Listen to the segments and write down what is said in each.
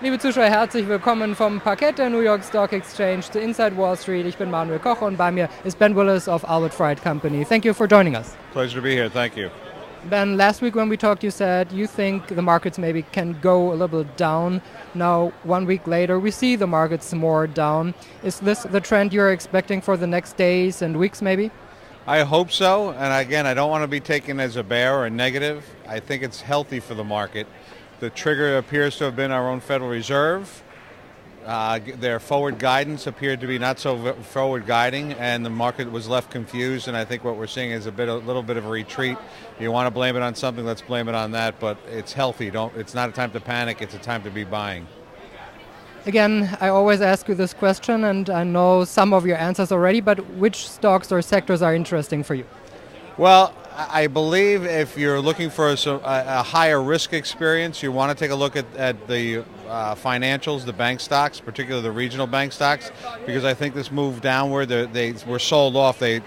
Liebe Zuschauer, herzlich willkommen vom Parkett der New York Stock Exchange zu Inside Wall Street. Ich bin Manuel Koch und bei mir ist Ben Willis of Albert Fried Company. Thank you for joining us. Pleasure to be here. Thank you. Ben, last week when we talked, you said you think the markets maybe can go a little bit down. Now, 1 week later, we see the markets more down. Is this the trend you're expecting for the next days and weeks maybe? I hope so. And again, I don't want to be taken as a bear or a negative. I think it's healthy for the market. The trigger appears to have been our own Federal Reserve. Their forward guidance appeared to be not so forward guiding, and the market was left confused. And I think what we're seeing is a little bit of a retreat. You want to blame it on something, let's blame it on that. But it's healthy. It's not a time to panic. It's a time to be buying. Again, I always ask you this question, and I know some of your answers already. But which stocks or sectors are interesting for you? Well, I believe if you're looking for a higher risk experience, you want to take a look at the financials, the bank stocks, particularly the regional bank stocks, because I think this move downward, they were sold off. They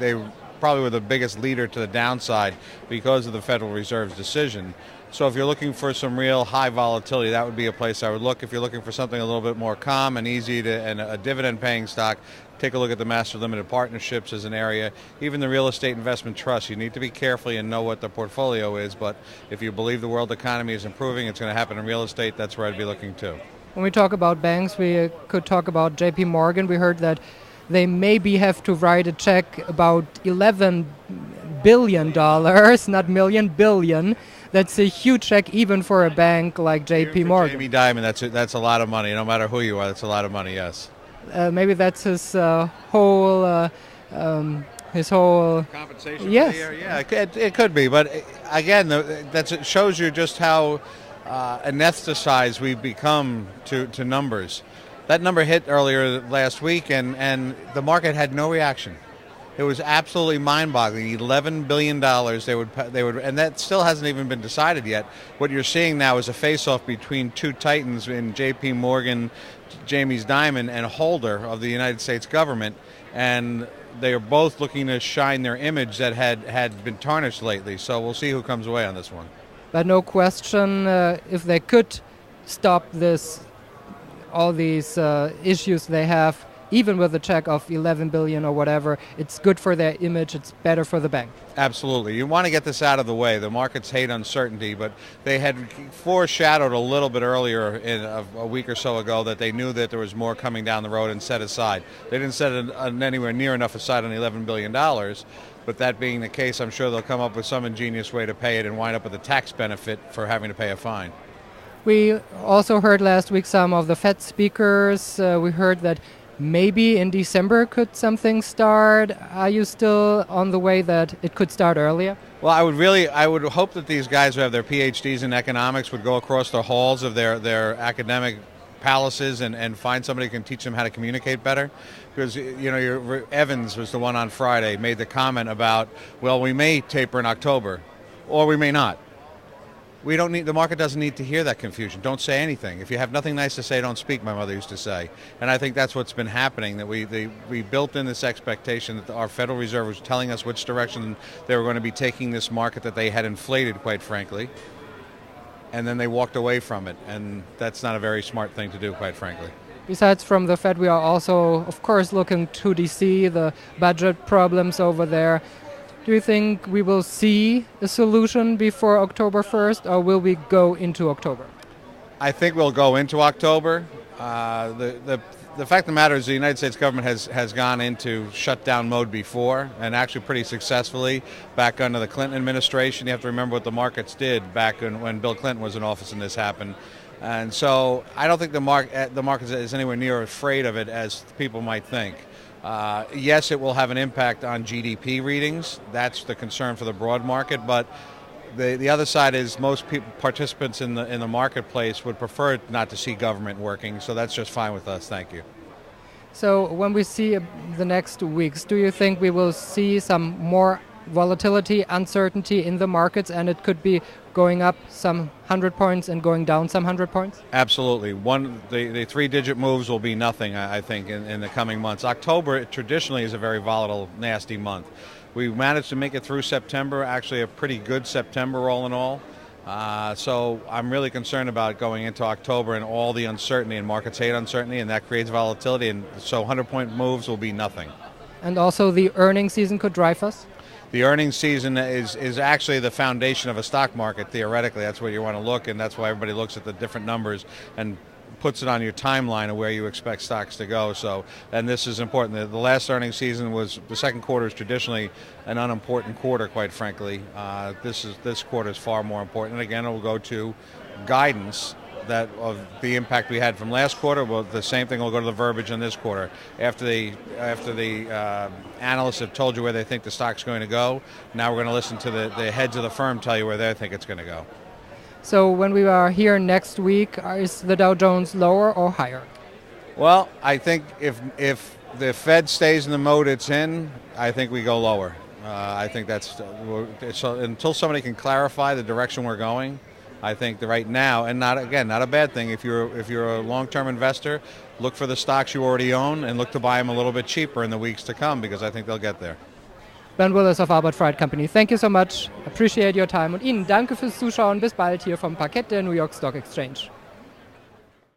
probably were the biggest leader to the downside because of the Federal Reserve's decision. So if you're looking for some real high volatility, that would be a place I would look. If you're looking for something a little bit more calm and easy and a dividend-paying stock, take a look at the master limited partnerships as an area. Even the real estate investment trust, you need to be careful and know what the portfolio is, but if you believe the world economy is improving, it's going to happen in real estate, that's where I'd be looking too. When we talk about banks, we could talk about JP Morgan. We heard that they maybe have to write a check about $11 billion, not million, billion. That's a huge check even for a bank like JP Morgan. Jamie Dimon, that's a lot of money. No matter who you are, that's a lot of money, yes. Maybe that's his whole compensation. Yes. For the year? Yeah, it could be, but again, it shows you just how anesthetized we've become to numbers. That number hit earlier last week, and the market had no reaction. It was absolutely mind-boggling. $11 billion they would, and that still hasn't even been decided yet. What you're seeing now is a face-off between two titans in J.P. Morgan, Jamie Dimon, and Holder of the United States government, and they are both looking to shine their image that had been tarnished lately. So we'll see who comes away on this one. But no question, if they could stop all these issues they have, even with a check of 11 billion or whatever, it's good for their image, it's better for the bank. Absolutely. You want to get this out of the way. The markets hate uncertainty, but they had foreshadowed a little bit earlier a week or so ago that they knew that there was more coming down the road and set aside. They didn't set anywhere near enough aside on $11 billion, but that being the case, I'm sure they'll come up with some ingenious way to pay it and wind up with a tax benefit for having to pay a fine. We also heard last week some of the Fed speakers. We heard that maybe in December could something start. Are you still on the way that it could start earlier? Well, I would hope that these guys who have their PhDs in economics would go across the halls of their academic palaces and find somebody who can teach them how to communicate better. Because, Evans was the one on Friday, made the comment about, well, we may taper in October, or we may not. The market doesn't need to hear that confusion. Don't say anything. If you have nothing nice to say, don't speak, my mother used to say. And I think that's what's been happening, that we built in this expectation that our Federal Reserve was telling us which direction they were going to be taking this market that they had inflated, quite frankly. And then they walked away from it. And that's not a very smart thing to do, quite frankly. Besides from the Fed, we are also, of course, looking to DC, the budget problems over there. Do you think we will see a solution before October 1st, or will we go into October? I think we'll go into October. The fact of the matter is the United States government has gone into shutdown mode before, and actually pretty successfully, back under the Clinton administration. You have to remember what the markets did back when Bill Clinton was in office and this happened. And so I don't think the market is anywhere near afraid of it as people might think. Yes, it will have an impact on GDP readings. That's the concern for the broad market. But the other side is most participants in the marketplace would prefer not to see government working. So that's just fine with us. Thank you. So when we see the next weeks, do you think we will see some more volatility, uncertainty in the markets, and it could be going up some 100 points and going down some 100 points? Absolutely. The three-digit moves will be nothing, I think, in the coming months. October traditionally is a very volatile, nasty month. We managed to make it through September, actually a pretty good September all in all. So I'm really concerned about going into October and all the uncertainty, and markets hate uncertainty, and that creates volatility, and so 100-point moves will be nothing. And also the earnings season could drive us? The earnings season is actually the foundation of a stock market, theoretically. That's where you want to look, and that's why everybody looks at the different numbers and puts it on your timeline of where you expect stocks to go. So, and this is important. The last earnings season was, the second quarter is traditionally an unimportant quarter, quite frankly. This quarter is far more important. And again, it will go to guidance that of the impact we had from last quarter. Well, the same thing will go to the verbiage in this quarter. After the analysts have told you where they think the stock's going to go, now we're going to listen to the heads of the firm tell you where they think it's going to go. So when we are here next week, is the Dow Jones lower or higher? Well, I think if the Fed stays in the mode it's in, I think we go lower. I think that's until somebody can clarify the direction we're going. I think that right now, and not a bad thing. If you're a long-term investor, look for the stocks you already own and look to buy them a little bit cheaper in the weeks to come, because I think they'll get there. Ben Willis of Arbeit Fried Company. Thank you so much. Appreciate your time. Und Ihnen danke fürs Zuschauen. Bis bald hier vom Parkett der New York Stock Exchange.